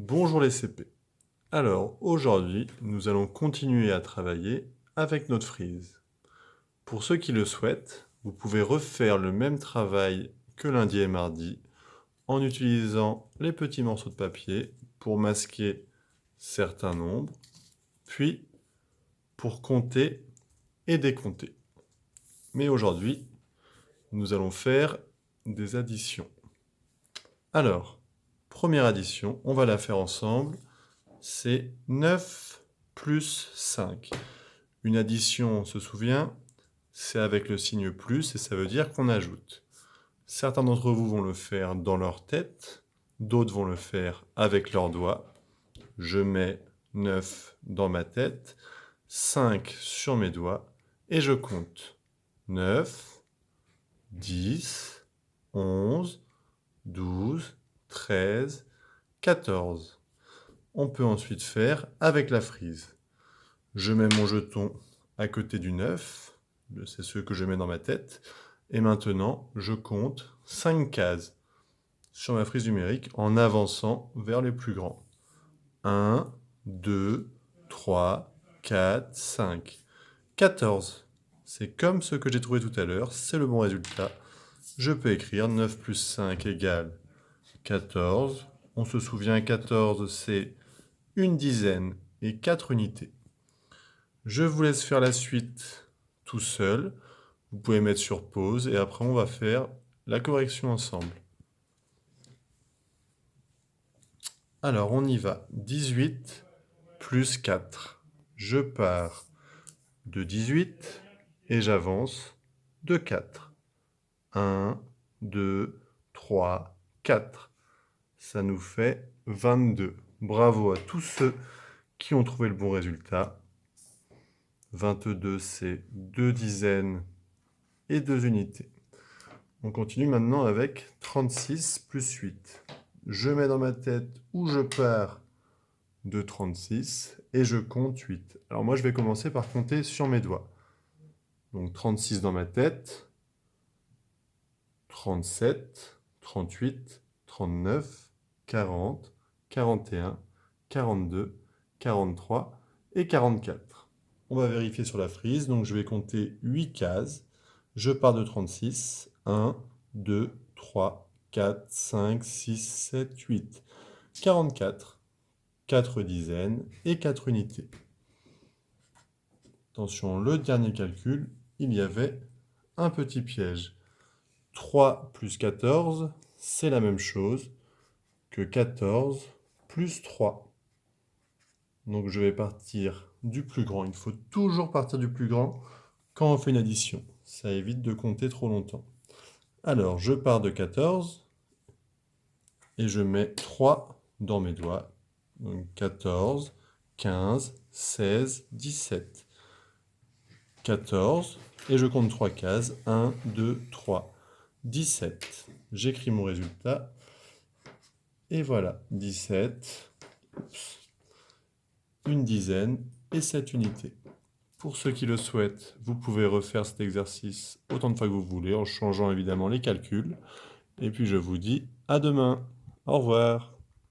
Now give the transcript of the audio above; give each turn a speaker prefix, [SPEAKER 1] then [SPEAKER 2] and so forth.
[SPEAKER 1] Bonjour les CP. Alors, aujourd'hui, nous allons continuer à travailler avec notre frise. Pour ceux qui le souhaitent, vous pouvez refaire le même travail que lundi et mardi en utilisant les petits morceaux de papier pour masquer certains nombres, puis pour compter et décompter. Mais aujourd'hui, nous allons faire des additions. Alors, première addition, on va la faire ensemble. C'est 9 plus 5. Une addition, on se souvient, c'est avec le signe plus et ça veut dire qu'on ajoute. Certains d'entre vous vont le faire dans leur tête, d'autres vont le faire avec leurs doigts. Je mets 9 dans ma tête, 5 sur mes doigts et je compte. 9, 10, 11, 12, 13, 14. On peut ensuite faire avec la frise. Je mets mon jeton à côté du 9, c'est ce que je mets dans ma tête, et maintenant je compte 5 cases sur ma frise numérique en avançant vers les plus grands. 1, 2, 3, 4, 5. 14. C'est comme ce que j'ai trouvé tout à l'heure, c'est le bon résultat. Je peux écrire 9 plus 5 égale 14. On se souvient, 14 c'est une dizaine et 4 unités. Je vous laisse faire la suite tout seul. Vous pouvez mettre sur pause et après on va faire la correction ensemble. Alors on y va. 18 plus 4. Je pars de 18 et j'avance de 4. 1, 2, 3, 4. Ça nous fait 22. Bravo à tous ceux qui ont trouvé le bon résultat. 22, c'est 2 dizaines et 2 unités. On continue maintenant avec 36 plus 8. Je mets dans ma tête où je pars de 36 et je compte 8. Alors moi, je vais commencer par compter sur mes doigts. Donc 36 dans ma tête, 37, 38, 39, 40, 41, 42, 43 et 44. On va vérifier sur la frise, donc je vais compter 8 cases. Je pars de 36, 1, 2, 3, 4, 5, 6, 7, 8, 44, 4 dizaines et 4 unités. Attention, le dernier calcul, il y avait un petit piège. 3 plus 14, c'est la même chose que 14 plus 3. Donc je vais partir du plus grand. Il faut toujours partir du plus grand quand on fait une addition. Ça évite de compter trop longtemps. Alors je pars de 14 et je mets 3 dans mes doigts. Donc 14, 15, 16, 17. 14 et je compte 3 cases. 1, 2, 3. 17. J'écris mon résultat. Et voilà, 17. Oups. Une dizaine et 7 unités. Pour ceux qui le souhaitent, vous pouvez refaire cet exercice autant de fois que vous voulez, en changeant évidemment les calculs. Et puis je vous dis à demain. Au revoir.